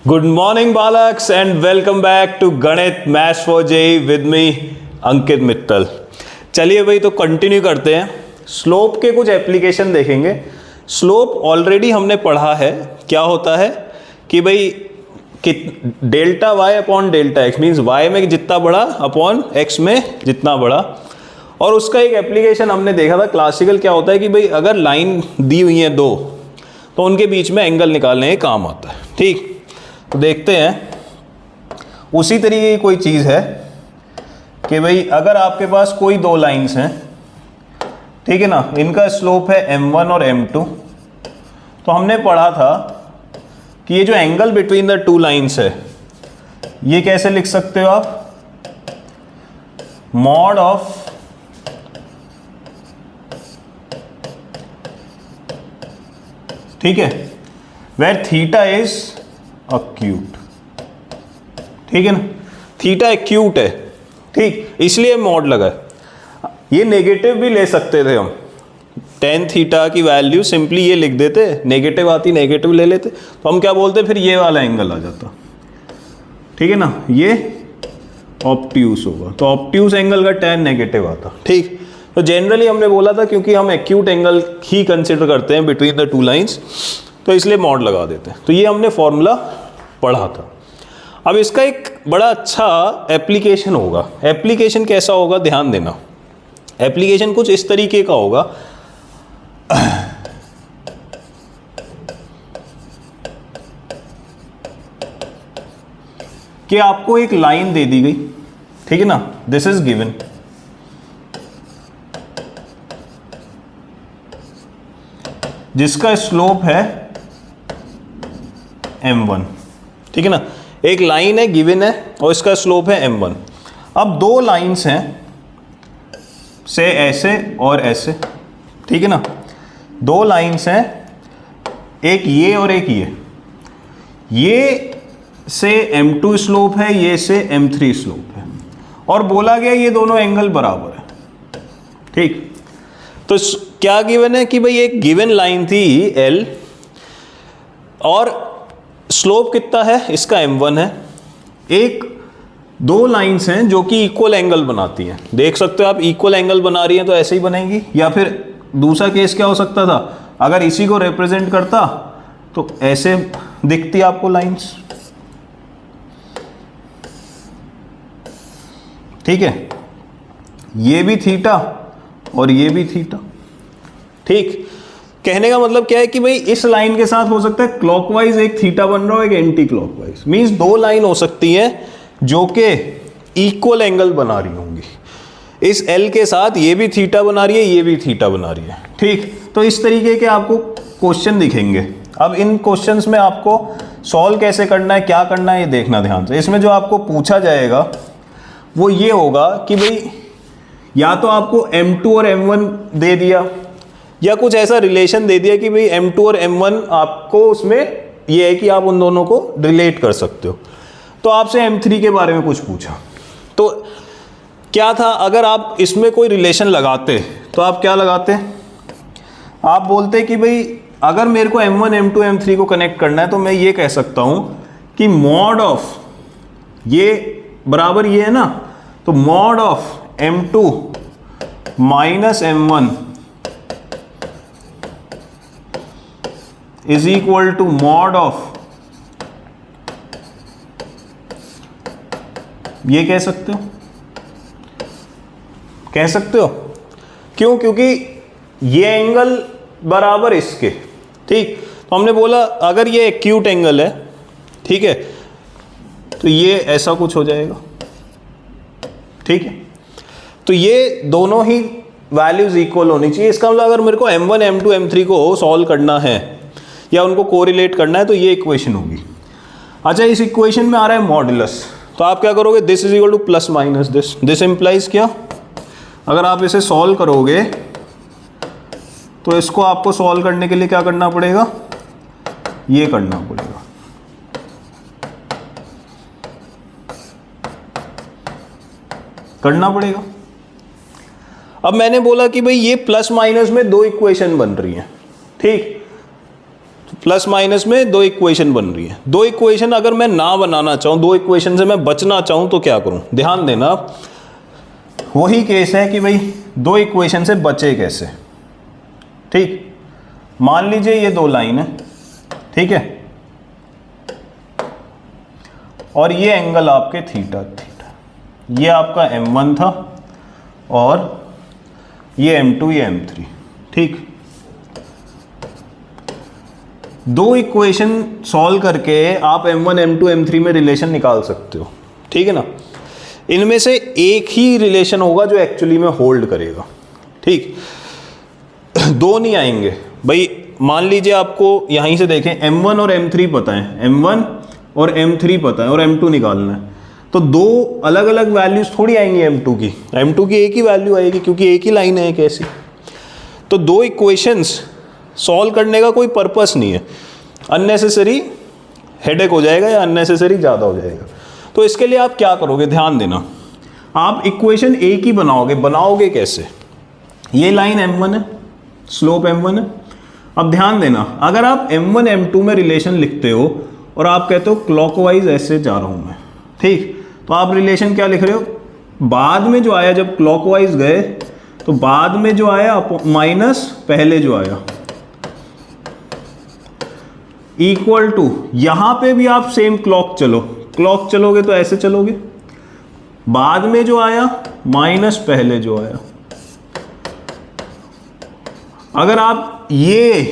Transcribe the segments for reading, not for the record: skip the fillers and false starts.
Good morning, Balaks, and welcome back to Ganit Maths for JEE with me, अंकित मित्तल। चलिए भाई, तो continue करते हैं। स्लोप के कुछ एप्लीकेशन देखेंगे। स्लोप ऑलरेडी हमने पढ़ा है, क्या होता है कि भाई कि delta y upon delta x means y में जितना बड़ा अपॉन एक्स में जितना बड़ा। और उसका एक एप्लीकेशन हमने देखा था क्लासिकल, क्या होता है कि भाई अगर लाइन दी हुई है दो तो उनके बीच में एंगल निकालने के काम आता है। ठीक, तो देखते हैं उसी तरीके की कोई चीज़ है कि भाई अगर आपके पास कोई दो लाइंस हैं, ठीक है ना, इनका स्लोप है m1 और m2। तो हमने पढ़ा था कि ये जो angle between the two lines है ये कैसे लिख सकते हो आप, मॉड ऑफ ठीक है वेर थीटा इज अक्यूट। ठीक है ना, थीटा एक्यूट है, ठीक, इसलिए मॉड लगा है। ये नेगेटिव भी ले सकते थे हम, टेन थीटा की वैल्यू सिंपली ये लिख देते, नेगेटिव आती नेगेटिव ले लेते, तो हम क्या बोलते फिर ये वाला एंगल आ जाता। ठीक है ना, ये ऑब्ट्यूस होगा, तो ऑब्ट्यूस एंगल का टेन नेगेटिव आता। ठीक, तो जनरली हमने बोला था क्योंकि हम एक्यूट एंगल ही कंसिडर करते हैं बिटवीन द टू लाइंस, तो इसलिए मॉड लगा देते हैं। तो ये हमने फॉर्मूला पढ़ा था। अब इसका एक बड़ा अच्छा एप्लीकेशन होगा। एप्लीकेशन कैसा होगा ध्यान देना, एप्लीकेशन कुछ इस तरीके का होगा कि आपको एक लाइन दे दी गई, ठीक है ना, दिस इज गिवन, जिसका स्लोप है m1। ठीक है ना, एक लाइन है गिवन है और इसका स्लोप है m1। अब दो लाइंस हैं से ऐसे और ऐसे, ठीक है ना, दो लाइंस हैं, एक ये और एक ये से m2 स्लोप है, ये से m3 स्लोप है, और बोला गया ये दोनों एंगल बराबर है। ठीक, तो क्या गिवन है कि भाई एक गिवन लाइन थी L और स्लोप कितना है इसका m1 है। एक दो लाइंस हैं जो कि इक्वल एंगल बनाती हैं, देख सकते हो आप, इक्वल एंगल बना रही हैं तो ऐसे ही बनेंगी, या फिर दूसरा केस क्या हो सकता था, अगर इसी को रिप्रेजेंट करता तो ऐसे दिखती आपको लाइंस। ठीक है, ये भी थीटा और ये भी थीटा। ठीक, कहने का मतलब क्या है कि भाई इस लाइन के साथ हो सकता है क्लॉकवाइज एक थीटा बन रहा हो, एक एंटी क्लॉकवाइज, मींस दो लाइन हो सकती है जो कि इक्वल एंगल बना रही होंगी। इस L के साथ ये भी थीटा बना रही है, ये भी थीटा बना रही है। ठीक, तो इस तरीके के आपको क्वेश्चन दिखेंगे। अब इन क्वेश्चंस में आपको सॉल्व कैसे करना है, क्या करना है, ये देखना ध्यान से। इसमें जो आपको पूछा जाएगा वो ये होगा कि भाई या तो आपको m2 और m1 दे दिया, या कुछ ऐसा रिलेशन दे दिया कि भाई m2 और m1 आपको उसमें ये है कि आप उन दोनों को रिलेट कर सकते हो। तो आपसे m3 के बारे में कुछ पूछा, तो क्या था, अगर आप इसमें कोई रिलेशन लगाते तो आप क्या लगाते, आप बोलते कि भाई अगर मेरे को m1 m2 m3 को कनेक्ट करना है तो मैं ये कह सकता हूं कि मॉड ऑफ ये बराबर ये है ना, तो mod of m2 minus m1 is equal to mod of, ये कह सकते हो, कह सकते हो। क्यों? क्योंकि ये एंगल बराबर इसके। ठीक, तो हमने बोला अगर ये एक्यूट एंगल है, ठीक है, तो ये ऐसा कुछ हो जाएगा। ठीक है, तो ये दोनों ही वैल्यूज इक्वल होनी चाहिए। इसका मतलब अगर मेरे को m1 m2 m3 को सॉल्व करना है या उनको कोरिलेट करना है तो ये इक्वेशन होगी। अच्छा, इस इक्वेशन में आ रहा है मॉडुलस, तो आप क्या करोगे, this is equal two plus minus this. This implies क्या, अगर आप इसे सॉल्व करोगे तो इसको आपको सॉल्व करने के लिए क्या करना पड़ेगा, ये करना पड़ेगा। करना पड़ेगा। अब मैंने बोला कि भाई ये प्लस माइनस में दो इक्वेशन बन रही हैं। ठीक, प्लस माइनस में दो इक्वेशन बन रही है। दो इक्वेशन अगर मैं ना बनाना चाहूँ, दो इक्वेशन से मैं बचना चाहूँ तो क्या करूँ? ध्यान देना, वही केस है कि भाई दो इक्वेशन से बचे कैसे। ठीक, मान लीजिए ये दो लाइन है, ठीक है, और ये एंगल आपके थीटा थीटा, ये आपका m1 था और ये m2 ये m3। ठीक, दो इक्वेशन सॉल्व करके आप m1 m2 m3 में रिलेशन निकाल सकते हो, ठीक है ना। इनमें से एक ही रिलेशन होगा जो एक्चुअली में होल्ड करेगा। ठीक, दो नहीं आएंगे भाई। मान लीजिए आपको यहीं से देखें m1 और m3 पता है, m1 और m3 पता है और m2 निकालना है, तो दो अलग अलग वैल्यूज थोड़ी आएंगी m2 की एक ही वैल्यू आएगी क्योंकि एक ही लाइन है एक ऐसी। तो दो इक्वेशंस सॉल्व करने का कोई पर्पस नहीं है, अननेसेसरी हेडेक हो जाएगा या अननेसेसरी ज़्यादा हो जाएगा। तो इसके लिए आप क्या करोगे, ध्यान देना, आप इक्वेशन एक ही बनाओगे कैसे? ये लाइन m1 है, स्लोप m1 है। अब ध्यान देना, अगर आप m1 m2 में रिलेशन लिखते हो और आप कहते हो क्लॉकवाइज ऐसे जा रहा हूं मैं, ठीक, तो आप रिलेशन क्या लिख रहे हो? बाद में जो आया, जब क्लॉकवाइज गए तो बाद में जो आया माइनस पहले जो आया, इक्वल टू, यहां पे भी आप सेम क्लॉक चलोगे तो ऐसे चलोगे, बाद में जो आया माइनस पहले जो आया। अगर आप ये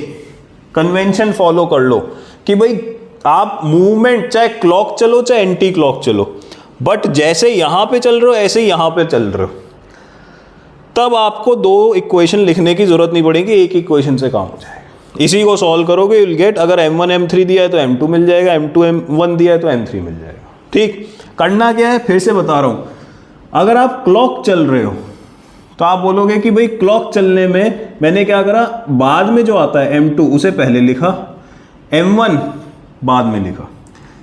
कन्वेंशन फॉलो कर लो कि भाई आप मूवमेंट चाहे क्लॉक चलो चाहे एंटी क्लॉक चलो, बट जैसे यहां पे चल रहे हो ऐसे यहां पे चल रहे हो, तब आपको दो इक्वेशन लिखने की जरूरत नहीं पड़ेगी, एक इक्वेशन से काम हो जाएगा। इसी को सॉल्व करोगे, विल गेट, अगर m1 m3 दिया है तो m2 मिल जाएगा, m2 m1 दिया है तो m3 मिल जाएगा। ठीक, करना क्या है, फिर से बता रहा हूं, अगर आप क्लॉक चल रहे हो तो आप बोलोगे कि भाई क्लॉक चलने में मैंने क्या करा, बाद में जो आता है m2 उसे पहले लिखा, m1 बाद में लिखा।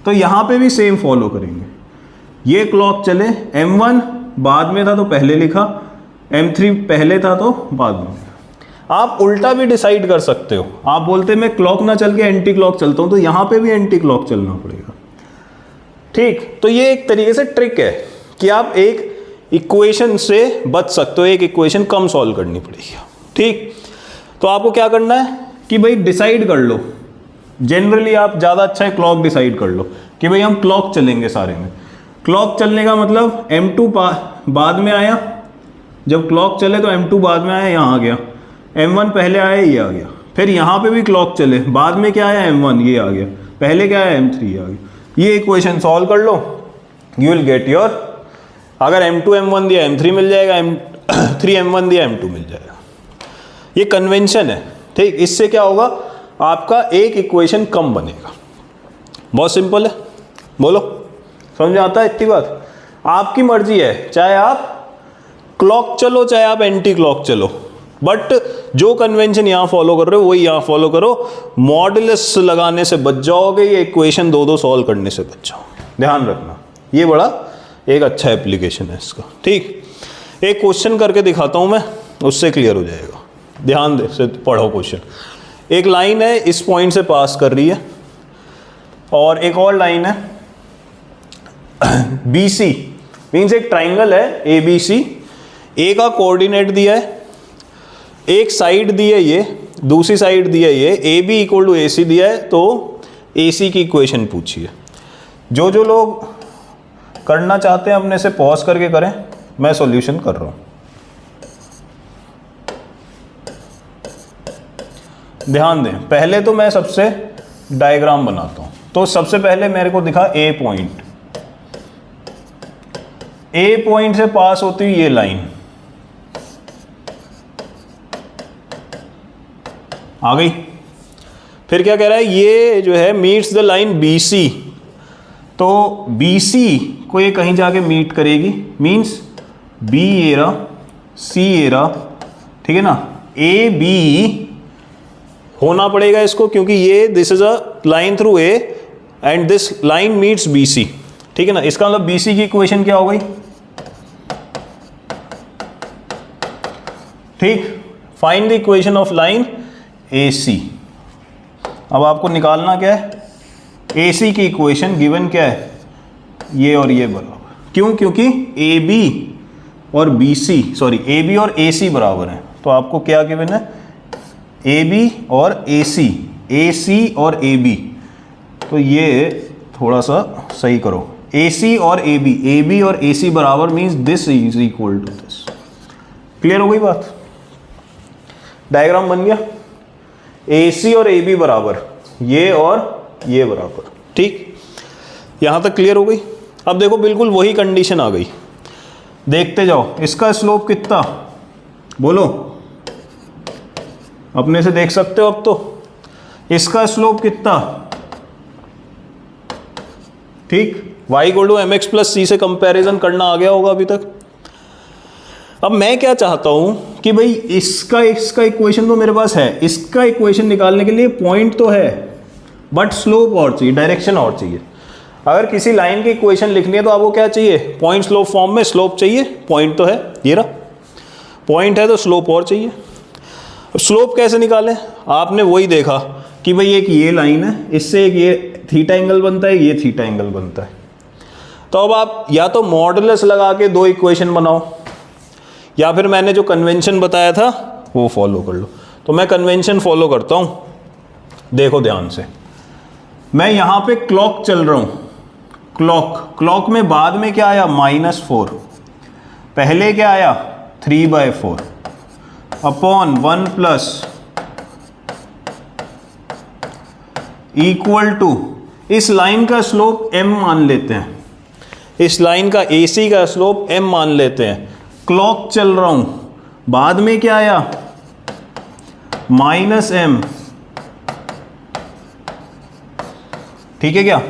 तो यहां पे भी सेम फॉलो करेंगे, ये क्लॉक चले, m1 बाद में था तो पहले लिखा, m3 पहले था तो बाद में। आप उल्टा भी डिसाइड कर सकते हो, आप बोलते मैं क्लॉक ना चल के एंटी क्लॉक चलता हूं, तो यहां पे भी एंटी क्लॉक चलना पड़ेगा। ठीक, तो ये एक तरीके से ट्रिक है कि आप एक इक्वेशन से बच सकते हो, एक इक्वेशन कम सॉल्व करनी पड़ेगी। ठीक, तो आपको क्या करना है कि भाई डिसाइड कर लो, जनरली आप ज़्यादा अच्छा है क्लॉक डिसाइड कर लो कि भाई हम क्लॉक चलेंगे सारे में। क्लॉक चलने का मतलब m2 बाद में आया, जब क्लॉक चले तो m2 बाद में आया, यहाँ आ गया, m1 पहले आया, ये आ गया। फिर यहाँ पे भी क्लॉक चले, बाद में क्या आया, m1, ये आ गया, पहले क्या आया, m3, ये आ गया। ये इक्वेशन सॉल्व कर लो, यू विल गेट योर, अगर m2 m1 दिया m3 मिल जाएगा, m3 m1 दिया m2 मिल जाएगा। ये कन्वेंशन है। ठीक, इससे क्या होगा, आपका एक इक्वेशन कम बनेगा। बहुत सिंपल है, बोलो समझ आता है इतनी बात? आपकी मर्जी है, चाहे आप क्लॉक चलो चाहे आप एंटी क्लॉक चलो, बट जो कन्वेंशन यहाँ फॉलो कर रहे हो वही यहाँ फॉलो करो। मॉडुलस लगाने से बच जाओगे, ये इक्वेशन दो सॉल्व करने से बच जाओ, ध्यान रखना। ये बड़ा एक अच्छा एप्लीकेशन है इसका। ठीक, एक क्वेश्चन करके दिखाता हूँ मैं, उससे क्लियर हो जाएगा। ध्यान से पढ़ो क्वेश्चन। एक लाइन है इस पॉइंट से पास कर रही है और एक और लाइन है BC, मीन्स एक ट्राइंगल है ABC। ए का कोऑर्डिनेट दिया है, एक साइड दी है ये, दूसरी साइड दी है ये, AB इक्वल टू AC दिया है, तो AC की इक्वेशन पूछिए। जो लोग करना चाहते हैं अपने से पॉज करके करें, मैं सॉल्यूशन कर रहा हूं। ध्यान दें, पहले तो मैं सबसे डायग्राम बनाता हूं। तो सबसे पहले मेरे को दिखा A पॉइंट, A पॉइंट से पास होती हुई ये लाइन आ गई। फिर क्या कह रहा है, ये जो है मीट्स द लाइन BC, तो BC को ये कहीं जाके मीट करेगी, मीन्स B ये रहा, C ये रहा, ठीक है ना। AB होना पड़ेगा इसको, क्योंकि ये this is a line through A and this line meets BC, ठीक है ना। इसका मतलब BC की इक्वेशन क्या हो गई, ठीक, find the equation of line AC। अब आपको निकालना क्या है, AC की इक्वेशन गिवन क्या है, ये और ये बराबर। क्यों? क्योंकि AB और AB और AC बराबर हैं। तो आपको क्या गिवन है, AB और AC और AB। तो ये थोड़ा सा सही करो, AC और AB और AC बराबर means this is equal to this. Clear हो गई बात? डायग्राम बन गया, AC और AB बराबर, ये और ये बराबर। ठीक, यहां तक क्लियर हो गई? अब देखो बिल्कुल वही कंडीशन आ गई, देखते जाओ। इसका स्लोप कितना, बोलो, अपने से देख सकते हो अब तो। इसका स्लोप कितना, ठीक, y equal to mx plus c से कंपैरिजन करना आ गया होगा अभी तक। अब मैं क्या चाहता हूं कि भाई इसका इक्वेशन तो मेरे पास है, इसका इक्वेशन निकालने के लिए पॉइंट तो है बट स्लोप और चाहिए, डायरेक्शन और चाहिए। अगर किसी लाइन की इक्वेशन लिखनी है तो आपको क्या चाहिए, पॉइंट स्लोप फॉर्म में स्लोप चाहिए, पॉइंट तो है, ये रहा पॉइंट है तो स्लोप और चाहिए। अब स्लोप कैसे निकालें, आपने वही देखा कि भाई एक ये लाइन है, इससे एक ये थीटा एंगल बनता है, ये थीटा एंगल बनता है। तो अब आप या तो मॉडुलस लगा के दो इक्वेशन बनाओ, या फिर मैंने जो कन्वेंशन बताया था वो फॉलो कर लो। तो मैं कन्वेंशन फॉलो करता हूं, देखो ध्यान से। मैं यहां पे क्लॉक चल रहा हूं, क्लॉक में बाद में क्या आया, -4, पहले क्या आया 3/4 अपॉन 1 प्लस इक्वल टू, इस लाइन का स्लोप m मान लेते हैं, इस लाइन का AC का स्लोप m मान लेते हैं। क्लॉक चल रहा हूं, बाद में क्या आया -m, ठीक है क्या?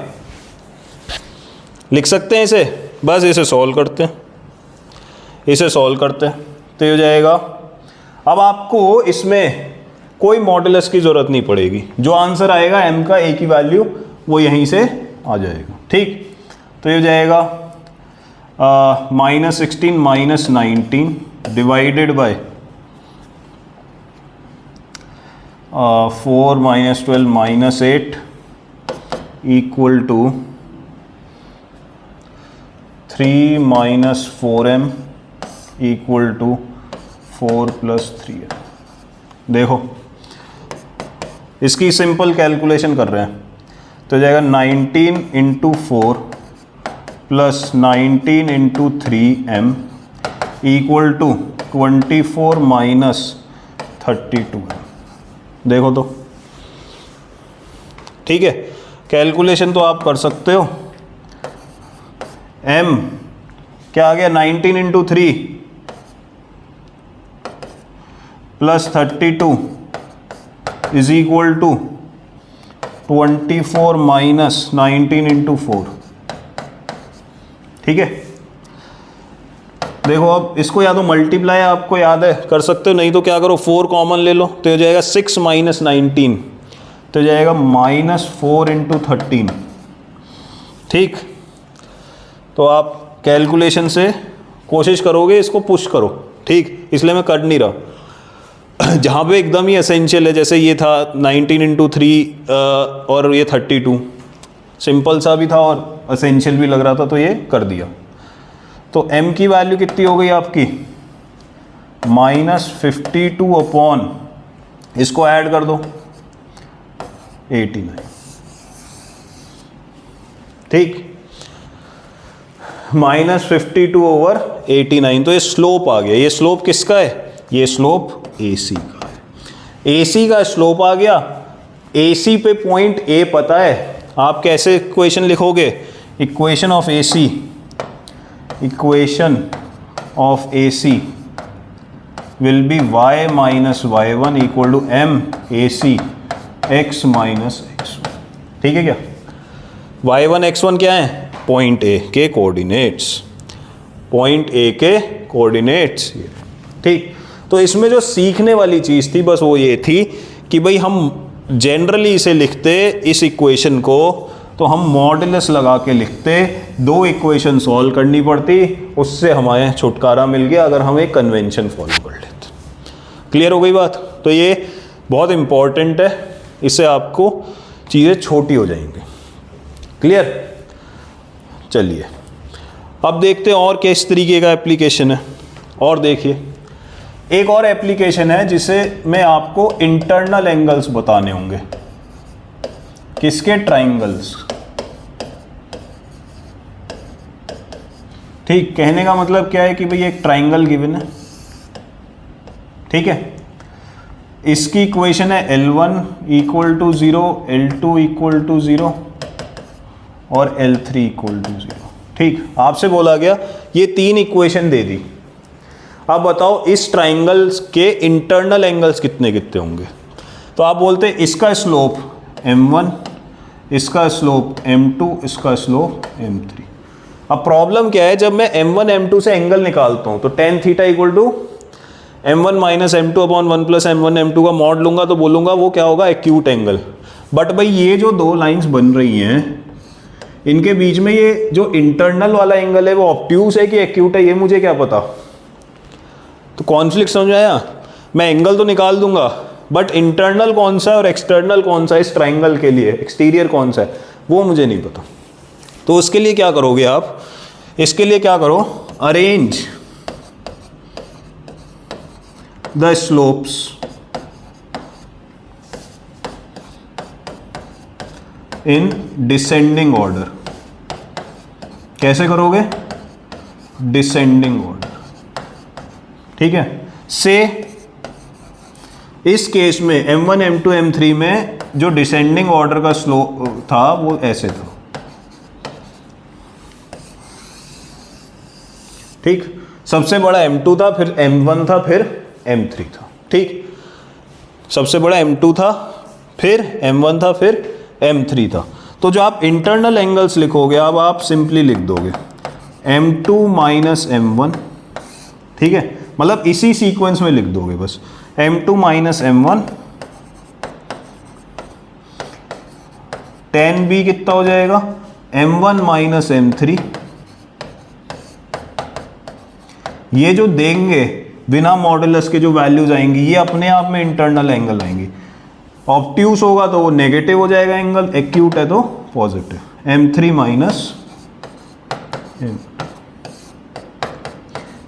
लिख सकते हैं इसे, बस इसे सॉल्व करते हैं, इसे सॉल्व करते हैं तो ये हो जाएगा। अब आपको इसमें कोई मॉडुलस की जरूरत नहीं पड़ेगी, जो आंसर आएगा m का a की वैल्यू वो यहीं से आ जाएगा। ठीक, तो ये हो जाएगा -16 -19 divided by 4 -12 -8 equal to 3 4m equal to 4 + 3m। देखो इसकी सिंपल कैलकुलेशन कर रहे हैं तो जाएगा 19 × 4 + 19 × 3m इक्वल टू 24 - 32m। देखो तो, ठीक है, कैलकुलेशन तो आप कर सकते हो। m क्या आ गया, 19 × 3 + 32 इज इक्वल टू 24 - 19 × 4। ठीक है, देखो अब इसको या तो मल्टीप्लाई आपको याद है कर सकते हो, नहीं तो क्या करो 4 कॉमन ले लो तो हो जाएगा 6 - 19 तो हो जाएगा -4 × 13। ठीक, तो आप कैलकुलेशन से कोशिश करोगे, इसको पुश करो। ठीक, इसलिए मैं कर नहीं रहा। जहाँ पे एकदम ही एसेंशियल है, जैसे ये था 19 × 3 और ये 32, सिंपल सा भी था और एसेंशियल भी लग रहा था तो ये कर दिया। तो m की वैल्यू कितनी हो गई आपकी, -52 अपॉन, इसको ऐड कर दो 89। ठीक, -52/89, तो ये स्लोप आ गया। ये स्लोप किसका है, ये स्लोप AC का है। AC का स्लोप आ गया। AC पे पॉइंट A पता है, आप कैसे इक्वेशन लिखोगे, equation of AC, equation of AC will be y - y1 equal to m AC x - x1। ठीक है क्या, y1 x1 क्या है, पॉइंट A के कोऑर्डिनेट्स, पॉइंट A के कोऑर्डिनेट्स। ठीक, तो इसमें जो सीखने वाली चीज़ थी बस वो ये थी कि भाई हम जनरली इसे लिखते इस इक्वेशन को तो हम मॉडुलस लगा के लिखते, दो इक्वेशन सॉल्व करनी पड़ती, उससे हमारे छुटकारा मिल गया अगर हम एक कन्वेंशन फॉलो कर लेते। क्लियर हो गई बात? तो ये बहुत इम्पॉर्टेंट है, इससे आपको चीज़ें छोटी हो जाएंगी। क्लियर? चलिए अब देखते हैं और किस तरीके का एप्लीकेशन है। और देखिए एक और एप्लीकेशन है जिसे मैं आपको इंटरनल एंगल्स बताने होंगे। किसके? ट्राइंगल्स। ठीक, कहने का मतलब क्या है कि भाई एक ट्राइंगल गिवन है, ठीक है, इसकी इक्वेशन है L1 equal to 0, L2 equal to 0 और L3 इक्वल टू 0। ठीक, आपसे बोला गया ये तीन इक्वेशन दे दी, अब बताओ इस ट्राइंगल्स के इंटरनल एंगल्स कितने कितने होंगे। तो आप बोलते हैं इसका स्लोप m1, इसका स्लोप m2, इसका स्लोप m3। अब प्रॉब्लम क्या है, जब मैं m1 m2 से एंगल निकालता हूं तो tan theta equal to m1 minus m2 upon 1 plus m1 m2 का मॉड लूंगा तो बोलूंगा वो क्या होगा, एक्यूट एंगल। बट भाई ये जो दो लाइंस बन रही हैं इनके बीच में ये जो इंटरनल वाला एंगल है वो ऑब्ट्यूस है कि एक्यूट है, ये मुझे क्या पता। तो कॉन्फ्लिक्ट समझ आया? मैं एंगल तो निकाल दूंगा बट इंटरनल कौन सा है और एक्सटर्नल कौन सा है इस ट्राइंगल के लिए, एक्सटीरियर कौन सा है वो मुझे नहीं पता। तो उसके लिए क्या करोगे आप, इसके लिए क्या करो, arrange the slopes in descending order. कैसे करोगे? डिसेंडिंग ऑर्डर, ठीक है। से इस केस में m1 m2 m3 में जो डिसेंडिंग ऑर्डर का स्लोप था वो ऐसे था, ठीक। सबसे बड़ा m2 था, फिर m1 था, फिर m3 था, ठीक। सबसे बड़ा m2 था, फिर m1 था, फिर m3 था। तो जो आप इंटरनल एंगल्स लिखोगे अब आप सिंपली लिख दोगे m2 माइनस m1, ठीक है, मतलब इसी सीक्वेंस में लिख दोगे बस m2 minus m1, tan b कितना हो जाएगा, m1 माइनस m3। ये जो देंगे बिना मॉडुलस के जो वैल्यूज आएंगी ये अपने आप में इंटरनल एंगल आएंगी। ऑब्ट्यूस होगा तो वो नेगेटिव हो जाएगा एंगल, एक्यूट है तो पॉजिटिव, m3 माइनस m।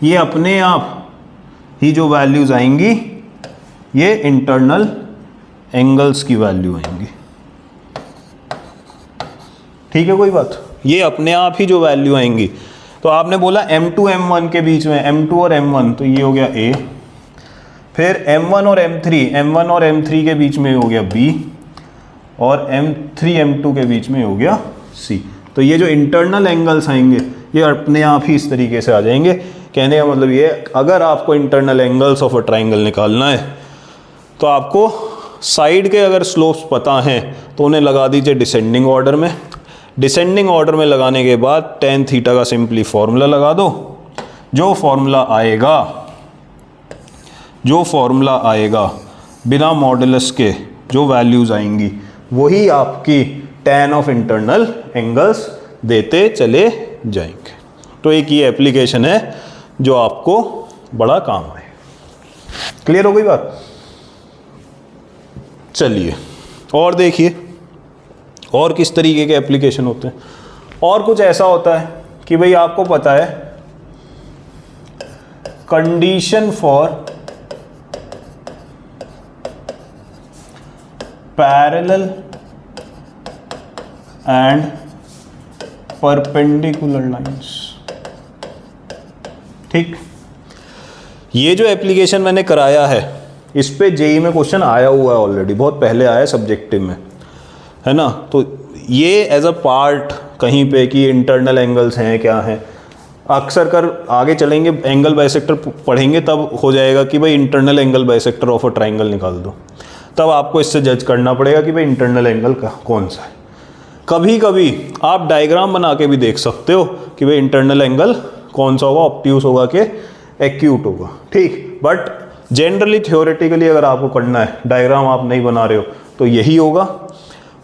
ये अपने आप ही जो वैल्यूज आएंगी ये इंटरनल एंगल्स की वैल्यू आएंगी, ठीक है। कोई बात, ये अपने आप ही जो वैल्यू आएंगी। तो आपने बोला m2 m1 के बीच में, m2 और m1 तो ये हो गया a, फिर m1 और m3 के बीच में हो गया b, और m3 m2 के बीच में हो गया c। तो ये जो इंटरनल एंगल्स आएंगे ये अपने आप ही इस तरीके से आ जाएंगे। कहने का मतलब ये, अगर आपको internal angles of a triangle निकालना है तो आपको साइड के अगर स्लोप्स पता हैं तो उन्हें लगा दीजिए डिसेंडिंग ऑर्डर में। डिसेंडिंग ऑर्डर में लगाने के बाद tan थीटा का सिंपली फॉर्मूला लगा दो। जो फॉर्मूला आएगा बिना मॉडुलस के जो वैल्यूज आएंगी वही आपकी tan ऑफ इंटरनल एंगल्स देते चले जाएंगे। तो एक ये एप्लीकेशन है जो आपको बड़ा काम आए। क्लियर हो गई बात? चलिए और देखिए और किस तरीके के एप्लीकेशन होते हैं। और कुछ ऐसा होता है कि भाई आपको पता है condition for parallel and perpendicular lines, ठीक। ये जो एप्लीकेशन मैंने कराया है इस पे जेईई में क्वेश्चन आया हुआ है ऑलरेडी, बहुत पहले आया है सब्जेक्टिव में, है ना। तो ये एज अ पार्ट कहीं पे कि इंटरनल एंगल्स हैं क्या हैं, अक्सर कर आगे चलेंगे एंगल बाइसेक्टर पढ़ेंगे तब हो जाएगा कि भाई internal angle bisector of a triangle निकाल दो, तब आपको इससे जज करना पड़ेगा कि भाई इंटरनल एंगल का कौन सा है। कभी कभी आप डायग्राम बना के भी देख सकते हो कि भाई इंटरनल एंगल कौन सा होगा, ऑब्ट्यूस होगा कि एक्यूट होगा, ठीक। बट जनरली थ्योरेटिकली अगर आपको करना है, डायग्राम आप नहीं बना रहे हो तो यही होगा,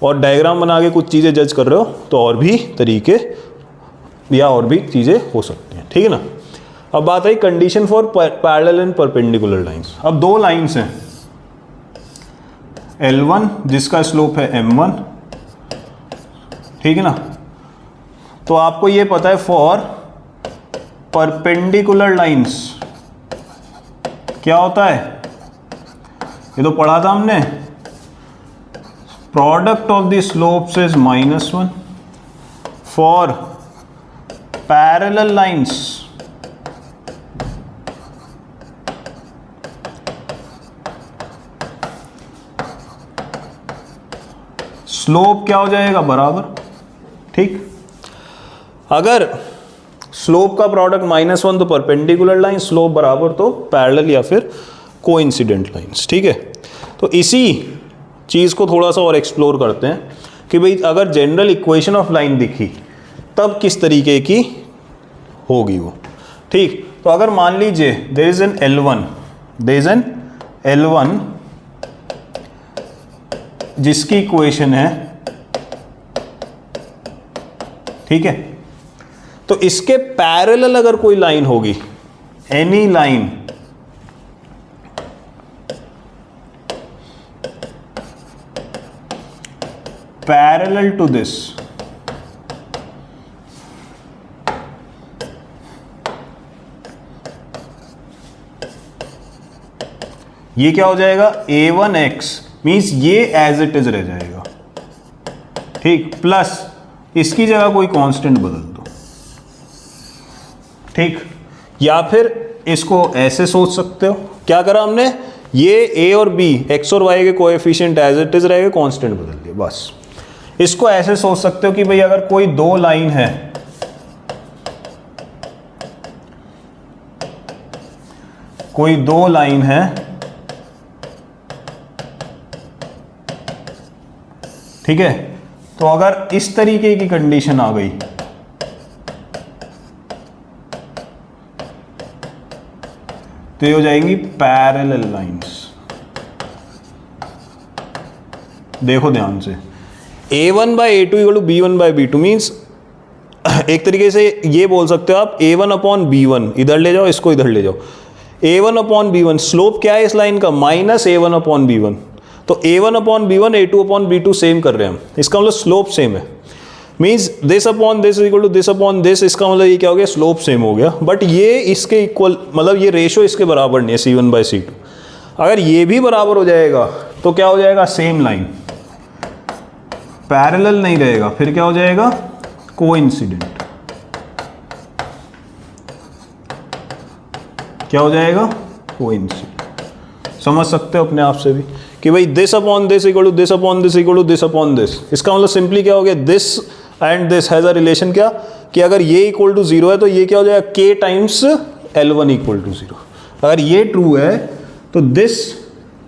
और डायग्राम बना के कुछ चीज़ें जज कर रहे हो तो और भी तरीके या और भी चीज़ें हो सकती हैं, ठीक है ना। अब बात आई condition for parallel and perpendicular lines. अब दो लाइंस हैं, L1 जिसका स्लोप है m1 ठीक है ना। तो आपको ये पता है फॉर परपेंडिकुलर लाइंस क्या होता है, ये तो पढ़ा था हमने, product of the slopes is -1, for parallel lines slope क्या हो जाएगा, बराबर। ठीक, अगर स्लोप का प्रोडक्ट -1 तो परपेंडिकुलर लाइन, स्लोप बराबर तो पैरेलल या फिर कोइंसिडेंट लाइंस। ठीक है, तो इसी चीज़ को थोड़ा सा और एक्सप्लोर करते हैं कि भाई अगर जनरल इक्वेशन ऑफ लाइन दिखी तब किस तरीके की होगी वो। ठीक, तो अगर मान लीजिए देयर इज एन L1 जिसकी इक्वेशन है, ठीक है, तो इसके पैरेलल अगर कोई लाइन होगी, any line parallel to this, ये क्या हो जाएगा, A1x मीन्स ये एज इट इज रह जाएगा। ठीक, प्लस इसकी जगह कोई कांस्टेंट बदल दो। ठीक, या फिर इसको ऐसे सोच सकते हो, क्या करा हमने, ये A और B x और y के कोएफिशिएंट एज इट इज रहेगा, कांस्टेंट बदल दिया बस। इसको ऐसे सोच सकते हो कि भाई अगर कोई दो लाइन है, कोई दो लाइन है, ठीक है, तो अगर इस तरीके की कंडीशन आ गई तो ये हो जाएंगी पैरेलल लाइंस। देखो ध्यान से, A1/A2 = B1/B2 मीन्स एक तरीके से ये बोल सकते हो आप A1/B1, इधर ले जाओ, इसको इधर ले जाओ, A1/B1 स्लोप क्या है इस लाइन का, -A1/B1, तो A1/B1 A2/B2 सेम कर रहे हैं हम, इसका मतलब स्लोप सेम है, means this upon this equal to this upon this, इसका मतलब ये क्या हो गया, स्लोप सेम हो गया, बट ये इसके इक्वल, मतलब ये रेशो इसके बराबर नहीं है C1/C2। अगर ये भी बराबर हो जाएगा तो क्या हो जाएगा, सेम लाइन, पैरेलल नहीं रहेगा, फिर क्या हो जाएगा, कोइंसिडेंट। क्या हो जाएगा, कोइंसिडेंट। समझ सकते हो अपने आप से भी कि भाई this upon this equal to this upon this equal to this upon this, इसका मतलब सिंपली क्या हो गया, this and this has a relation, क्या कि अगर ये इक्वल टू 0 है तो ये क्या हो जाएगा, k टाइम्स L1 = 0। अगर ये ट्रू है तो this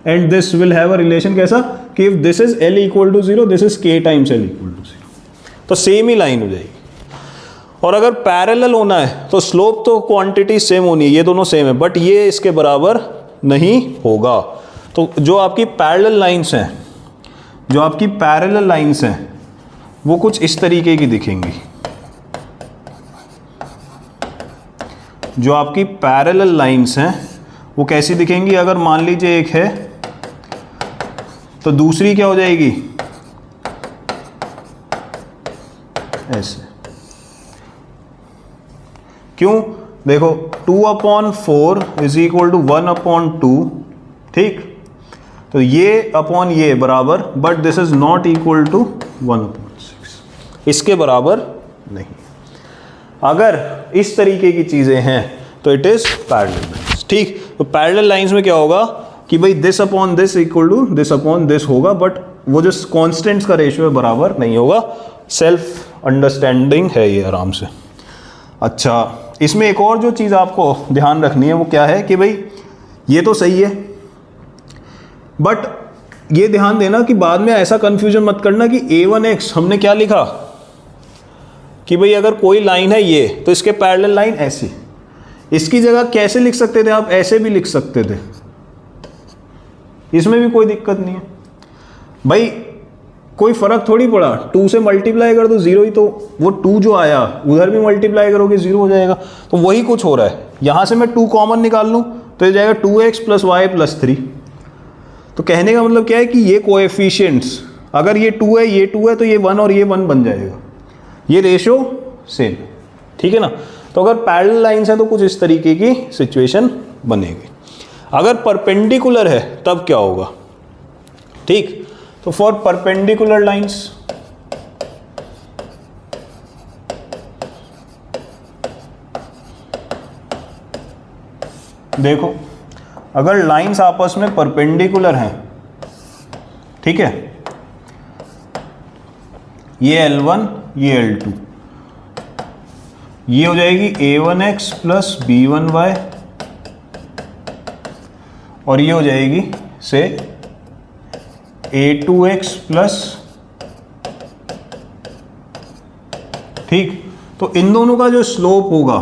and this will have a relation, कैसा कि if this is L = 0 this is k times L = 0, तो सेम ही लाइन हो जाएगी। और अगर पैरेलल होना है तो स्लोप तो क्वांटिटी सेम होनी है, ये दोनों सेम है, बट ये इसके बराबर नहीं होगा। तो जो आपकी पैरेलल लाइंस हैं, जो आपकी पैरेलल लाइंस हैं वो कुछ इस तरीके की दिखेंगी। जो आपकी पैरेलल लाइंस हैं वो कैसी दिखेंगी, अगर मान लीजिए एक है तो दूसरी क्या हो जाएगी, ऐसे। क्यों, देखो 2/4 = 1/2, ठीक, तो ये अपॉन ये बराबर, but this is not equal to 1/6, इसके बराबर नहीं। अगर इस तरीके की चीजें हैं तो इट इज पैरेलल लाइंस। ठीक, तो पैरेलल लाइंस में क्या होगा कि भाई this upon this equal to this upon this होगा, बट वो जो कॉन्स्टेंट्स का रेशियो है बराबर नहीं होगा। सेल्फ अंडरस्टैंडिंग है ये आराम से। अच्छा, इसमें एक और जो चीज़ आपको ध्यान रखनी है वो क्या है कि भाई ये तो सही है, बट ये ध्यान देना कि बाद में ऐसा कंफ्यूजन मत करना कि A1x हमने क्या लिखा कि भाई अगर कोई लाइन है ये तो इसके पैरेलल लाइन ऐसी, इसकी जगह कैसे लिख सकते थे आप, ऐसे भी लिख सकते थे, इसमें भी कोई दिक्कत नहीं है भाई, कोई फर्क थोड़ी पड़ा। 2 से मल्टीप्लाई कर दो 0 ही, तो वो 2 जो आया उधर भी मल्टीप्लाई करोगे 0 हो जाएगा। तो वही कुछ हो रहा है, यहां से मैं 2 कॉमन निकाल लूं तो ये जाएगा 2x + y + 3। तो कहने का मतलब क्या है कि ये कोएफिशिएंट्स अगर ये 2 है ये 2 है तो ये 1 और ये 1 बन जाएगा, ये रेशियो सेम, ठीक है ना। तो अगर पैरेलल लाइंस है तो कुछ इस तरीके की सिचुएशन बनेगी। अगर परपेंडिकुलर है तब क्या होगा, ठीक। तो फॉर परपेंडिकुलर लाइंस, देखो अगर लाइंस आपस में परपेंडिकुलर हैं, ठीक है, ये L1 ये L2, ये हो जाएगी A1x प्लस B1y और ये हो जाएगी से A2x प्लस, ठीक। तो इन दोनों का जो स्लोप होगा,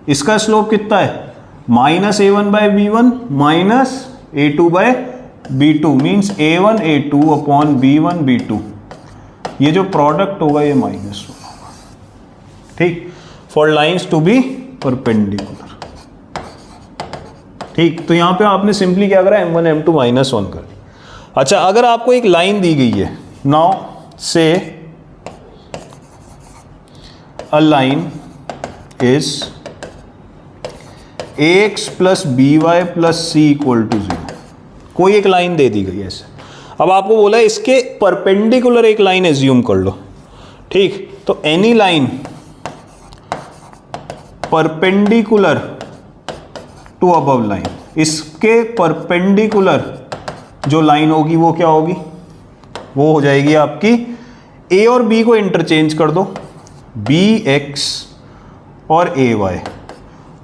इसका स्लोप कितना है, minus A1/B1 minus A2/B2 means A1 A2 upon B1 B2, ये जो प्रोडक्ट होगा ये माइनस होगा, ठीक। For lines to be perpendicular, ठीक। तो यहां पे आपने सिंपली क्या करा, M1 M2 -1 कर दिया। अच्छा, अगर आपको एक लाइन दी गई है, नाउ से a line is ax plus by plus c equal to 0, कोई एक लाइन दे दी गई है ऐसे। अब आपको बोला है इसके परपेंडिकुलर एक लाइन एज्यूम कर लो, ठीक। तो any line perpendicular to above line, इसके परपेंडिकुलर जो लाइन होगी वो क्या होगी, वो हो जाएगी आपकी a और b को इंटरचेंज कर दो, bx और ay,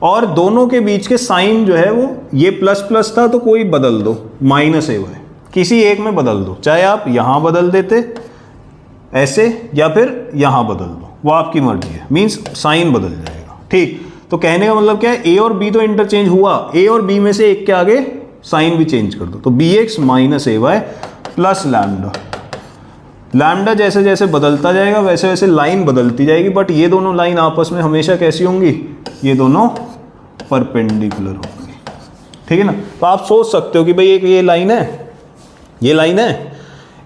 और दोनों के बीच के साइन जो है वो ये प्लस प्लस था तो कोई बदल दो, माइनस ay, किसी एक में बदल दो, चाहे आप यहां बदल देते ऐसे या फिर यहां बदल दो, वो आपकी मर्जी है, मींस साइन बदल जाएगा, ठीक। तो कहने का मतलब क्या है, a और b तो इंटरचेंज हुआ, a और b में से एक के आगे साइन भी चेंज कर दो, तो bx minus ay plus lambda, lambda जैसे जैसे बदलता जाएगा वैसे वैसे लाइन बदलती जाएगी, बट ये दोनों लाइन आपस में हमेशा कैसी होंगी, ये दोनों परपेंडिकुलर होंगी, ठीक है ना। तो आप सोच सकते हो कि भाई एक ये लाइन है, ये लाइन है,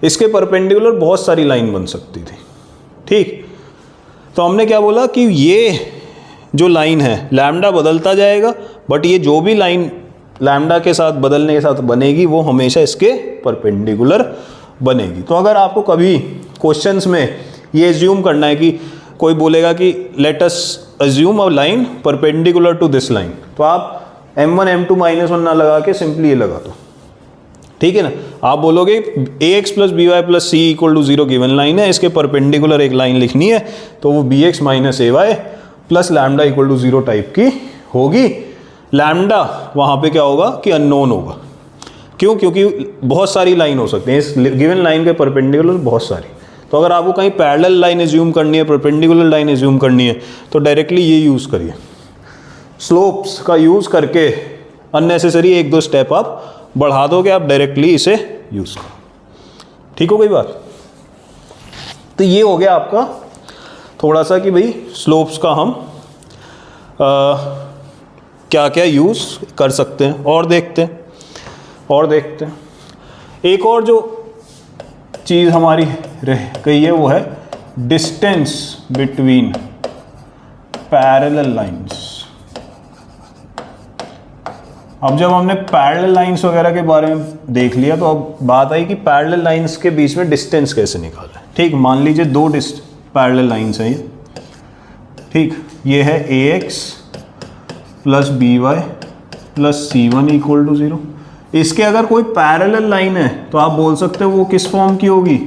इसके परपेंडिकुलर बहुत सारी लाइन बन सकती थी, ठीक। तो हमने क्या बोला कि ये जो लाइन है लैम्डा बदलता जाएगा, बट ये जो भी लाइन लैम्डा के साथ बदलने के साथ बनेगी वो हमेशा इसके परपेंडिकुलर बनेगी। तो अगर आपको कभी क्वेश्चंस में ये एज्यूम करना है कि कोई बोलेगा कि let us assume a line perpendicular to this line, तो आप M1 M2 -1 ना लगा के सिंपली ये लगा दो, ठीक है ना। आप बोलोगे ax plus by plus c equal to 0 given line है, इसके परपेंडिकुलर एक लाइन लिखनी है, तो वो bx minus ay plus lambda equal to 0 type की होगी। लैम्डा वहाँ पे क्या होगा कि अननोन होगा, क्यों, क्योंकि बहुत सारी लाइन हो सकती है इस गिवन लाइन के परपेंडिकुलर, बहुत सारी। तो अगर आपको कहीं पैरेलल लाइन एज्यूम करनी है, परपेंडिकुलर लाइन एज्यूम करनी है, तो डायरेक्टली ये यूज़ करिए, स्लोप्स का यूज़ करके अननेसेसरी एक दो स्टेप आप बढ़ा दोगे, आप डायरेक्टली इसे यूज़ करो, ठीक हो गई बात। तो ये हो गया आपका थोड़ा सा कि भाई स्लोप्स का हम क्या क्या यूज़ कर सकते हैं, और देखते हैं एक और जो चीज़ हमारी रह गई है वो है डिस्टेंस बिटवीन पैरेलल लाइंस। अब जब हमने पैरेलल लाइंस वगैरह के बारे में देख लिया तो अब बात आई कि पैरेलल लाइंस के बीच में डिस्टेंस कैसे निकालें, ठीक। मान लीजिए दो पैरेलल लाइंस हैं ये, ठीक। ये है ax plus by plus c1 equal to 0। इसके अगर कोई पैरेलल लाइन है तो आप बोल सकते हो वो किस फॉर्म की होगी,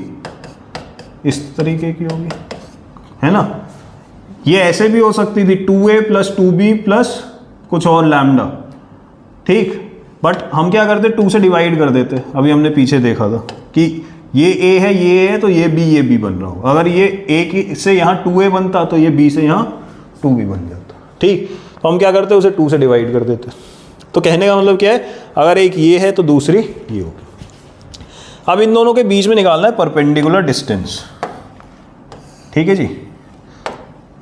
इस तरीके की होगी, है ना। ये ऐसे भी हो सकती थी 2a प्लस 2b प्लस कुछ और लैम्डा, ठीक। बट हम क्या करते, 2 से डिवाइड कर देते, अभी हमने पीछे देखा था कि ये a है ये है तो ये b बन रहा हो, अगर ये a से यहाँ 2a बनता तो ये b से यहाँ 2b बन जाता, ठीक। तो हम क्या करते उसे 2 से डिवाइड कर देते। तो कहने का मतलब क्या है, अगर एक ये है तो दूसरी ये होगी। अब इन दोनों के बीच में निकालना है परपेंडिकुलर डिस्टेंस, ठीक है जी,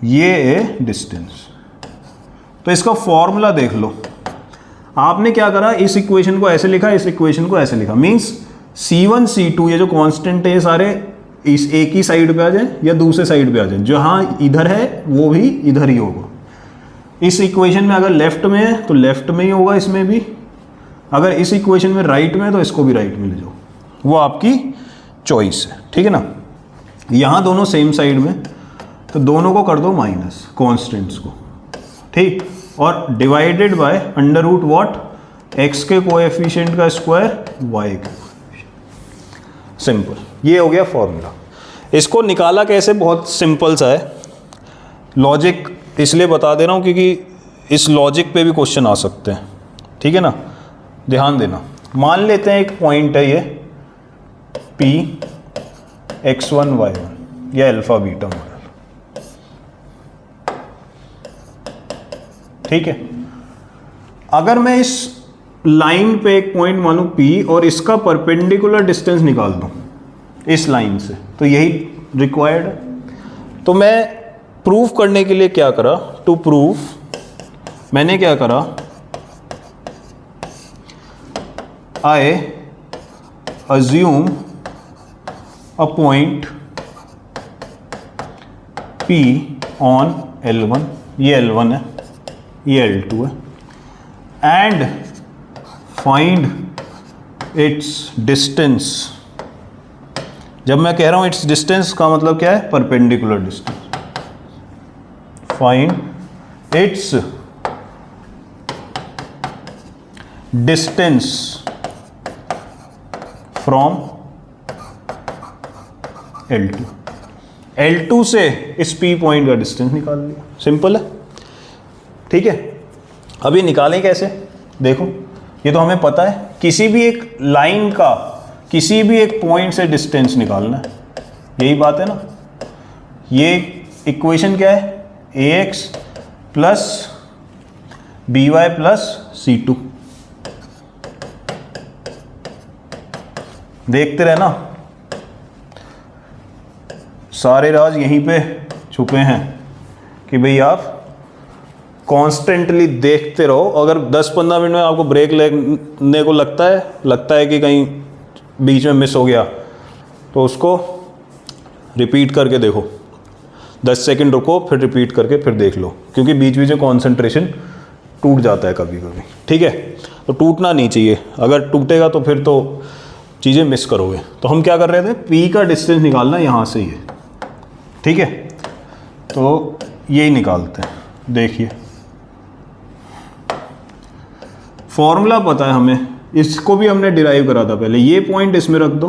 ये है डिस्टेंस। तो इसका फॉर्मूला देख लो, आपने क्या करा, इस इक्वेशन को ऐसे लिखा, इस इक्वेशन को ऐसे लिखा, मींस C1 C2 ये जो कांस्टेंट है ये सारे इस एक ही साइड पे आ जाए या दूसरे साइड पे आ जाए, जहाँ इधर है वो भी इधर ही होगा। इस इक्वेशन में अगर लेफ्ट में है तो लेफ्ट में ही होगा, इसमें भी अगर इस इक्वेशन में राइट में है तो इसको भी राइट में ले जाओ, वो आपकी चॉइस है, ठीक है ना। यहाँ दोनों सेम साइड में, तो दोनों को कर दो माइनस कॉन्स्टेंट्स को, ठीक, और divided by under root what, x के कोएफिशिएंट का स्क्वायर वाई के, सिंपल। ये हो गया फॉर्मूला। इसको निकाला कैसे, बहुत सिंपल सा है। लॉजिक इसलिए बता दे रहा हूँ क्योंकि इस लॉजिक पे भी क्वेश्चन आ सकते हैं, ठीक है ना, ध्यान देना। मान लेते हैं एक पॉइंट है ये P x1 y1 या अल्फा बीटा मॉडल, ठीक है। अगर मैं इस लाइन पे एक पॉइंट मानूं P और इसका परपेंडिकुलर डिस्टेंस निकाल दूं इस लाइन से, तो यही रिक्वायर्ड है। तो मैं प्रूफ करने के लिए क्या करा, टू प्रूफ मैंने क्या करा, I assume a point P on L1, ये L1 है, ये L2 है, एंड फाइंड इट्स डिस्टेंस। जब मैं कह रहा हूं इट्स डिस्टेंस का मतलब क्या है, perpendicular distance. Find its distance from L2। L2 से इस P पॉइंट का डिस्टेंस निकाल लिया, सिंपल है, ठीक है। अब ये निकालें कैसे, देखो ये तो हमें पता है, किसी भी एक लाइन का किसी भी एक पॉइंट से डिस्टेंस निकालना है, यही बात है ना। ये इक्वेशन क्या है, ax plus by plus C2, देखते रहना, सारे राज यहीं पे छुपे हैं कि भाई आप कॉन्स्टेंटली देखते रहो। अगर 10-15 मिनट में आपको ब्रेक लेने को लगता है कि कहीं बीच में मिस हो गया, तो उसको रिपीट करके देखो, 10 सेकंड रुको, फिर रिपीट करके फिर देख लो, क्योंकि बीच बीच में कॉन्सेंट्रेशन टूट जाता है कभी कभी, ठीक है। तो टूटना नहीं चाहिए, अगर टूटेगा तो फिर तो चीज़ें मिस करोगे। तो हम क्या कर रहे थे, P का डिस्टेंस निकालना यहाँ से ही है, ठीक है। तो यही निकालते हैं, देखिए फॉर्मूला पता है हमें, इसको भी हमने डिराइव करा था पहले। ये पॉइंट इसमें रख दो,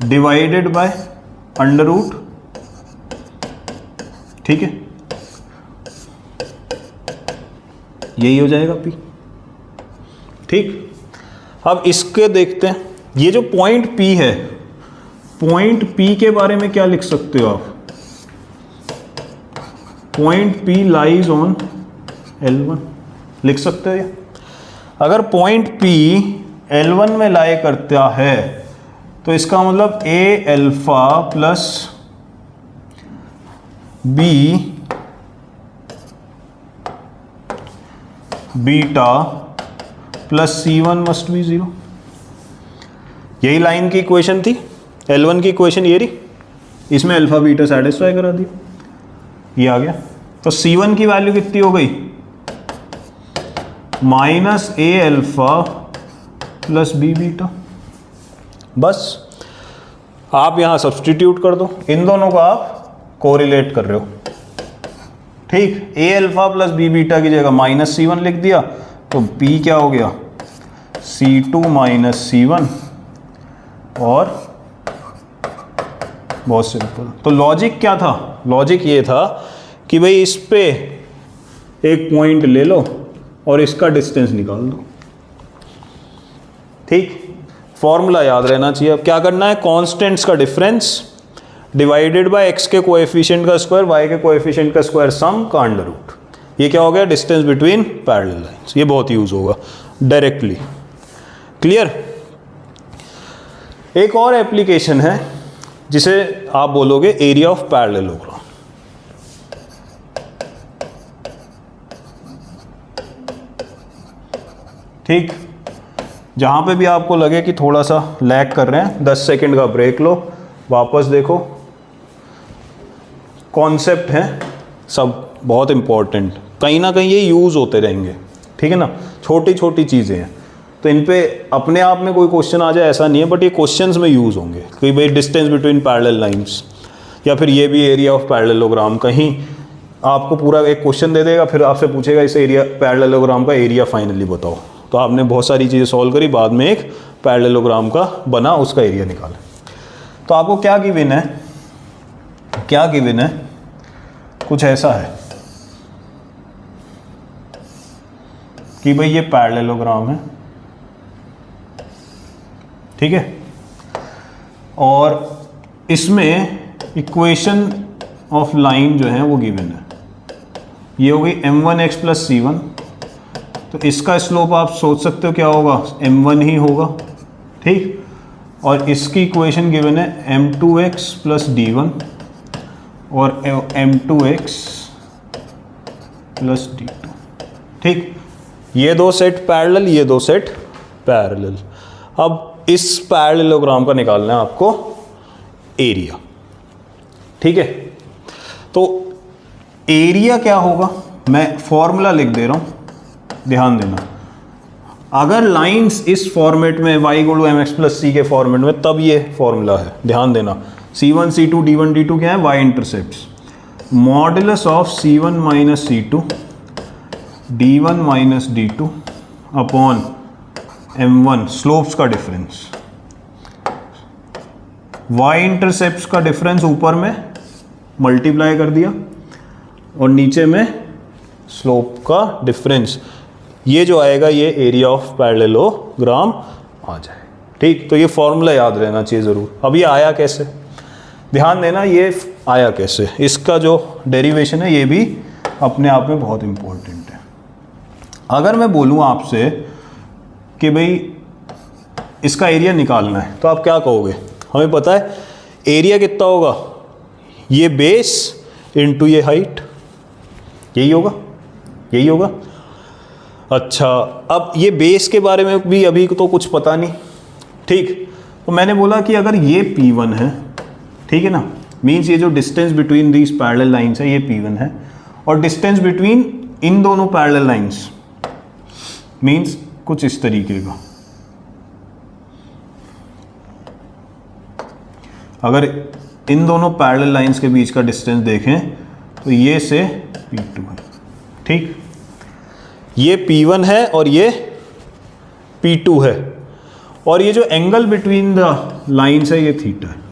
डिवाइडेड बाय अंडर रूट, ठीक है, यही हो जाएगा P, ठीक। अब इसके देखते हैं, ये जो पॉइंट P है, पॉइंट P के बारे में क्या लिख सकते हो आप, point P lies on L1 लिख सकते हो। अगर पॉइंट P L1 में लाई करता है तो इसका मतलब A alpha plus B beta plus C1 must be 0। यही लाइन की इक्वेशन थी, L1 की इक्वेशन ये रही, इसमें अल्फा बीटा सेटिस्फाई करा दी, ये आ गया। तो C1 की वैल्यू कितनी हो गई, minus A alpha plus B beta. बस आप यहां सब्सटीट्यूट कर दो, इन दोनों को आप कोरिलेट कर रहे हो, ठीक। A alpha plus B beta की जगह माइनस C1 लिख दिया, तो P क्या हो गया, C2 माइनस C1, और बहुत सिंपल। तो लॉजिक क्या था, लॉजिक ये था कि भाई इस पे एक पॉइंट ले लो और इसका डिस्टेंस निकाल दो, ठीक। फॉर्मूला याद रहना चाहिए। अब क्या करना है, कांस्टेंट्स का डिफरेंस डिवाइडेड बाय एक्स के कोएफिशिएंट का स्क्वायर, वाई के कोएफिशिएंट का स्क्वायर, सम का अंडर रूट। ये क्या हो गया, डिस्टेंस बिटवीन पैरेलल लाइंस। ये बहुत यूज होगा डायरेक्टली, क्लियर। एक और एप्लीकेशन है जिसे आप बोलोगे एरिया ऑफ पैरेललोग्राम। ठीक, जहाँ पे भी आपको लगे कि थोड़ा सा लैग कर रहे हैं 10 सेकंड का ब्रेक लो, वापस देखो। कॉन्सेप्ट हैं सब बहुत इम्पोर्टेंट, कहीं ना कहीं ये यूज़ होते रहेंगे, ठीक है ना, छोटी छोटी चीज़ें हैं, तो इन पे अपने आप में कोई क्वेश्चन आ जाए ऐसा नहीं है, बट ये क्वेश्चंस में यूज़ होंगे कि भाई डिस्टेंस बिटवीन पैरेलल लाइंस, या फिर ये भी एरिया ऑफ पैरेललोग्राम। कहीं आपको पूरा एक क्वेश्चन दे देगा, फिर आपसे पूछेगा इस एरिया पैरेललोग्राम का एरिया फाइनली बताओ, तो आपने बहुत सारी चीज़ें सॉल्व करी, बाद में एक पैरेललोग्राम का बना, उसका एरिया निकाला। तो आपको क्या गिवन है, क्या गिवन है, कुछ ऐसा है कि भाई ये पैरेललोग्राम है, ठीक है, और इसमें इक्वेशन ऑफ लाइन जो है वो गिवन है, ये हो गई m1x प्लस c1, तो इसका स्लोप आप सोच सकते हो क्या होगा, m1 ही होगा, ठीक, और इसकी इक्वेशन गिवन है m2x प्लस d1 और m2x प्लस d2, ठीक, ये दो सेट पैरेलल, ये दो सेट पैरेलल। अब इस पैरेललोग्राम का निकालना है आपको एरिया, ठीक है। तो एरिया क्या होगा, मैं फॉर्मूला लिख दे रहा हूं, ध्यान देना। अगर लाइंस इस फॉर्मेट में y = mx प्लस c के फॉर्मेट में, तब ये फॉर्मूला है, ध्यान देना। c1 c2 d1 d2 क्या है, y intercepts, modulus of c1 minus c2 d1 minus d2 upon m1 slopes का डिफरेंस, y इंटरसेप्ट्स का डिफरेंस ऊपर में मल्टीप्लाई कर दिया और नीचे में स्लोप का डिफरेंस, ये जो आएगा ये एरिया ऑफ पैरेललोग्राम आ जाए, ठीक। तो ये फॉर्मूला याद रहना चाहिए ज़रूर। अब ये आया कैसे, ध्यान देना, ये आया कैसे, इसका जो डेरिवेशन है ये भी अपने आप में बहुत इम्पोर्टेंट है। अगर मैं बोलूँ आपसे कि भाई इसका एरिया निकालना है, तो आप क्या कहोगे, हमें पता है एरिया कितना होगा, ये बेस इनटू ये हाइट, यही होगा, यही होगा। अच्छा, अब ये बेस के बारे में भी अभी तो कुछ पता नहीं, ठीक, तो मैंने बोला कि अगर ये P1 है, ठीक है ना, मीन्स ये जो distance between these parallel lines है ये P1 है, और डिस्टेंस बिटवीन इन दोनों पैरेलल लाइंस मीन्स कुछ इस तरीके का। अगर इन दोनों पैरेलल लाइंस के बीच का डिस्टेंस देखें तो ये से P2 है, ठीक, ये P1 है और ये P2 है, और ये जो एंगल बिटवीन द लाइंस है ये थीटा है।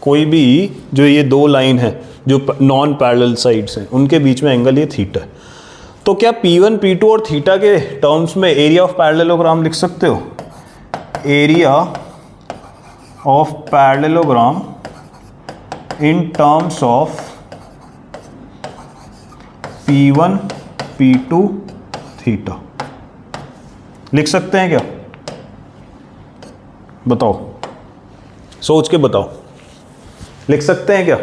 कोई भी जो ये दो लाइन है जो नॉन पैरेलल साइड्स हैं उनके बीच में एंगल ये थीटा है। तो क्या P1 P2 और थीटा के टर्म्स में एरिया ऑफ पैरेललोग्राम लिख सकते हो, area of parallelogram in terms of P1 P2 theta, लिख सकते हैं क्या, बताओ, सोच के बताओ, लिख सकते हैं क्या,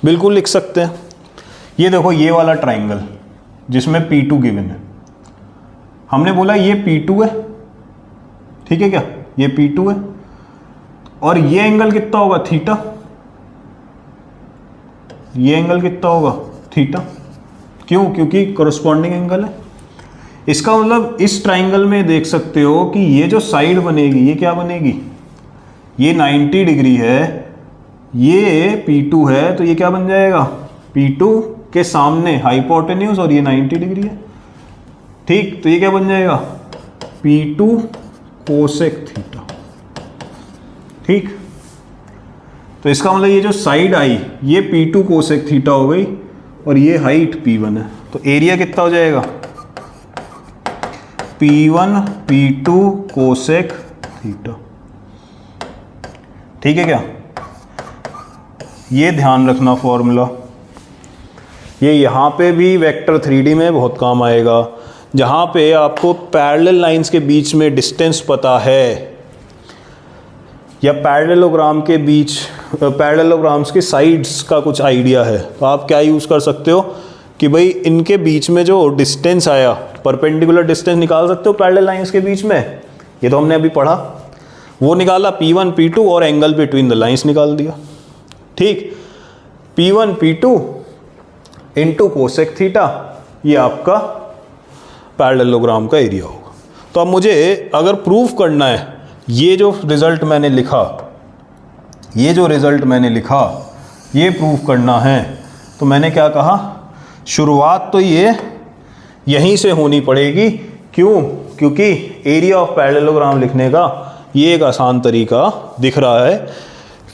बिल्कुल लिख सकते हैं। ये देखो ये वाला ट्राइंगल जिसमें P2 गिवन है, हमने बोला ये P2 है, ठीक है क्या, ये P2 है, और ये एंगल कितना होगा, थीटा, ये एंगल कितना होगा, थीटा, क्यों, क्योंकि कोरस्पॉन्डिंग एंगल है। इसका मतलब इस ट्राइंगल में देख सकते हो कि ये जो साइड बनेगी ये क्या बनेगी, ये 90 डिग्री है, ये P2 है, तो ये क्या बन जाएगा, P2 के सामने हाइपोटेन्यूज और ये 90 डिग्री है, ठीक, तो ये क्या बन जाएगा, P2 कोसेक थीटा, ठीक। तो इसका मतलब ये जो साइड आई ये P2 कोसेक थीटा हो गई और ये हाइट P1 है, तो एरिया कितना हो जाएगा, P1 P2 कोसेक थीटा, ठीक है क्या। ये ध्यान रखना फॉर्मूला, ये यहाँ पे भी वेक्टर 3D में बहुत काम आएगा, जहाँ पे आपको पैरेलल लाइंस के बीच में डिस्टेंस पता है या पैरेललोग्राम के बीच पैरेललोग्राम्स के साइड्स का कुछ आइडिया है, तो आप क्या यूज़ कर सकते हो, कि भाई इनके बीच में जो डिस्टेंस आया, परपेंडिकुलर डिस्टेंस निकाल सकते हो पैरेलल लाइंस के बीच में, ये तो हमने अभी पढ़ा, वो निकाला P1 P2 और एंगल बिटवीन द लाइंस निकाल दिया। ठीक, P1 P2 into cosec theta, ये आपका पैरेललोग्राम का एरिया होगा। तो अब मुझे अगर प्रूफ करना है ये जो रिजल्ट मैंने लिखा, ये जो रिजल्ट मैंने लिखा ये प्रूफ करना है, तो मैंने क्या कहा, शुरुआत तो ये यहीं से होनी पड़ेगी। क्यों? क्योंकि एरिया ऑफ पैरेललोग्राम लिखने का ये एक आसान तरीका दिख रहा है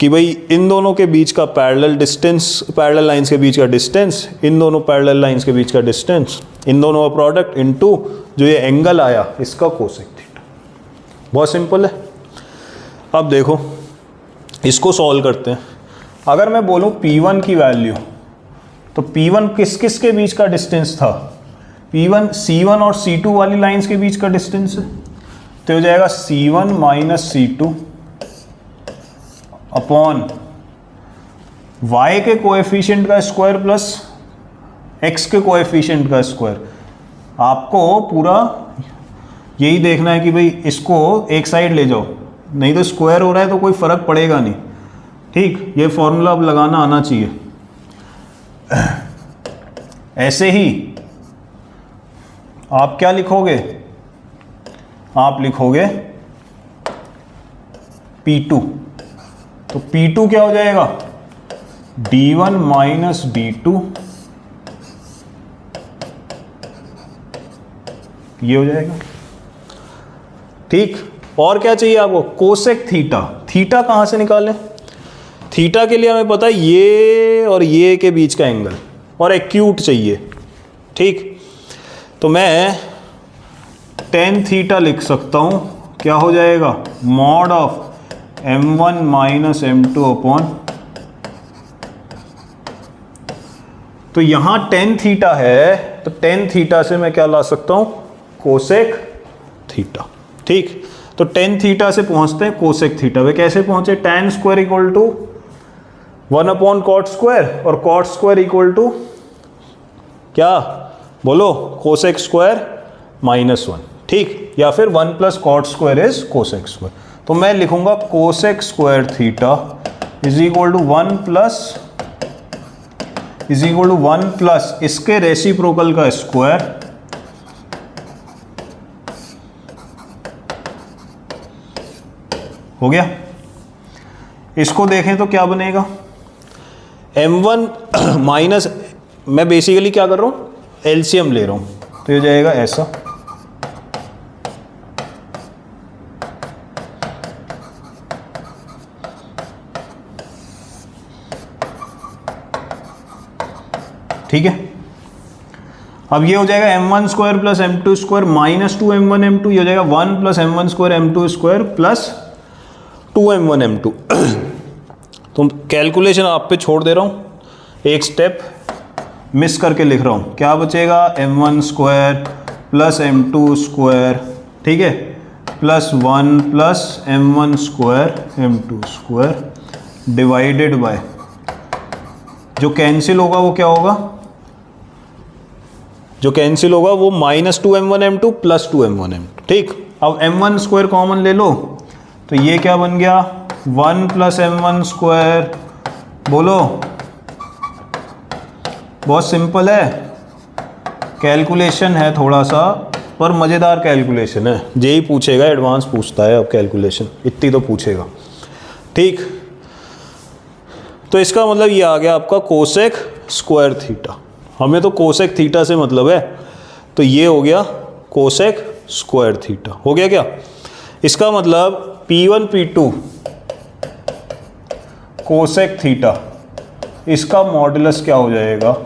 कि भाई इन दोनों के बीच का पैरेलल डिस्टेंस, पैरेलल लाइंस के बीच का डिस्टेंस, इन दोनों पैरेलल लाइंस के बीच का डिस्टेंस, इन दोनों का प्रोडक्ट इनटू जो ये एंगल आया इसका कोसेक थीटा। बहुत सिंपल है। अब देखो इसको सॉल्व करते हैं। अगर मैं बोलूँ P1 की वैल्यू, तो P1 किस किस के बीच का डिस्टेंस था? P1 C1 और C2 वाली लाइंस के बीच का डिस्टेंस है, तो हो जाएगा C1 minus C2 upon y के कोएफिशिएंट का स्क्वायर प्लस x के कोएफिशिएंट का स्क्वायर। आपको पूरा यही देखना है कि भाई इसको एक साइड ले जाओ, नहीं तो स्क्वायर हो रहा है तो कोई फर्क पड़ेगा नहीं। ठीक, ये फॉर्मूला अब लगाना आना चाहिए। ऐसे ही आप क्या लिखोगे, आप लिखोगे P2, तो P2 क्या हो जाएगा, D1 माइनस D2, ये हो जाएगा। ठीक, और क्या चाहिए आपको, कोसेक थीटा। थीटा कहां से निकालें? थीटा के लिए हमें पता है ये और ये के बीच का एंगल, और एक्यूट चाहिए। ठीक, तो मैं टेन थीटा लिख सकता हूं, क्या हो जाएगा, mod of m1 minus m2 upon, तो यहां टेन थीटा है, तो टेन थीटा से मैं क्या ला सकता हूं, कोसेक थीटा। ठीक, तो टेन थीटा से पहुंचते हैं कोसेक थीटा। वे कैसे पहुंचे, tan square equal to 1 upon cot square, और कॉट स्क्वायर इक्वल टू क्या बोलो, कोसेक स्क्वायर माइनस 1। ठीक, या फिर 1 प्लस cot square is cosec square. तो मैं लिखूंगा cosec square theta is equal to 1 plus इसके रेसिप्रोकल का स्क्वायर हो गया। इसको देखें तो क्या बनेगा, m1 माइनस, मैं बेसिकली क्या कर रहा हूं, एलसीएम ले रहा हूं, तो ये जाएगा ऐसा, ठीक है। अब ये हो जाएगा m1 square plus m2 square minus 2m1 m2, ये हो जाएगा 1 plus m1 square m2 square plus 2m1 m2। तो कैलकुलेशन आप पे छोड़ दे रहा हूँ, एक स्टेप मिस करके लिख रहा हूँ। क्या बचेगा, m1 square plus m2 square, ठीक है, plus 1 plus m1 square m2 square divided by, जो कैंसिल होगा वो क्या होगा, जो कैंसिल होगा वो minus 2m1 m2 plus 2m1 m2। ठीक, अब m1 स्क्वायर कॉमन ले लो, तो ये क्या बन गया, 1 प्लस m1 स्क्वायर। बोलो, बहुत सिंपल है, कैलकुलेशन है थोड़ा सा, पर मज़ेदार कैलकुलेशन है। जेई पूछेगा, एडवांस पूछता है अब कैलकुलेशन, इतनी तो पूछेगा। ठीक, तो इसका मतलब ये आ गया आपका कोसेक स्क्वायर थीटा। हमें तो कोसेक थीटा से मतलब है, तो ये हो गया कोसेक स्क्वायर थीटा। हो गया क्या, इसका मतलब P1 P2 कोसेक थीटा, इसका मॉडुलस क्या हो जाएगा,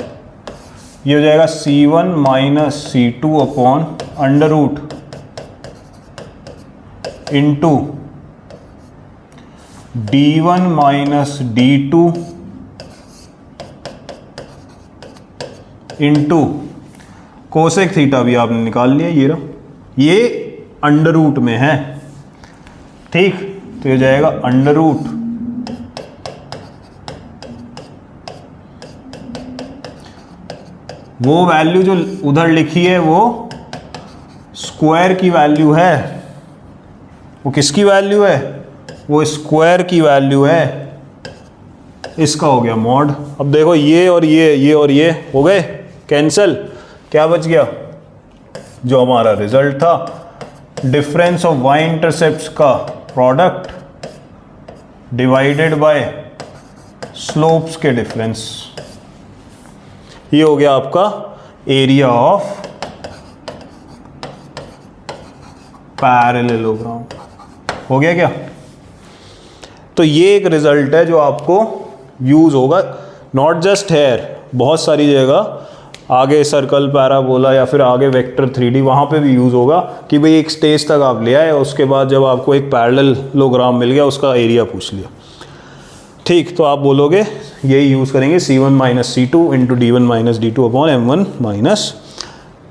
ये हो जाएगा C1 minus C2 upon under root into D1 minus D2 into cosec theta भी आपने निकाल लिया, ये रहा, ये अंडर रूट में है। ठीक, तो ये जाएगा अंडर रूट वो वैल्यू जो उधर लिखी है वो स्क्वायर की वैल्यू है। वो किसकी वैल्यू है? वो स्क्वायर की वैल्यू है। इसका हो गया मॉड। अब देखो ये और ये और ये हो गए कैंसिल, क्या बच गया? जो हमारा रिजल्ट था, डिफरेंस ऑफ वाई इंटरसेप्ट्स का प्रोडक्ट डिवाइडेड बाय स्लोप्स के डिफरेंस। ये हो गया आपका एरिया ऑफ पैरेललोग्राम। हो गया क्या? तो ये एक रिजल्ट है जो आपको यूज होगा, नॉट जस्ट हेयर, बहुत सारी जगह आगे सर्कल, पैराबोला या फिर आगे वेक्टर 3D, वहाँ पे भी यूज़ होगा कि भाई एक स्टेज तक आप ले आए, उसके बाद जब आपको एक पैरेललोग्राम मिल गया उसका एरिया पूछ लिया। ठीक, तो आप बोलोगे यही यूज़ करेंगे C1 minus C2 into D1 minus D2 upon M1 minus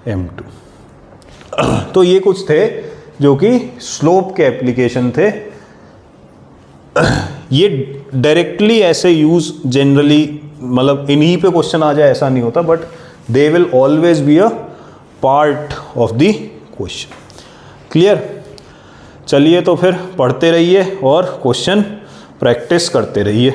M2। तो ये कुछ थे जो कि स्लोप के एप्लीकेशन थे। ये डायरेक्टली ऐसे यूज़ जनरली, मतलब इन्हीं पे क्वेश्चन आ जाए ऐसा नहीं होता, but they will always be a part of the question. Clear? चलिए तो फिर पढ़ते रहिए और क्वेश्चन प्रैक्टिस करते रहिए।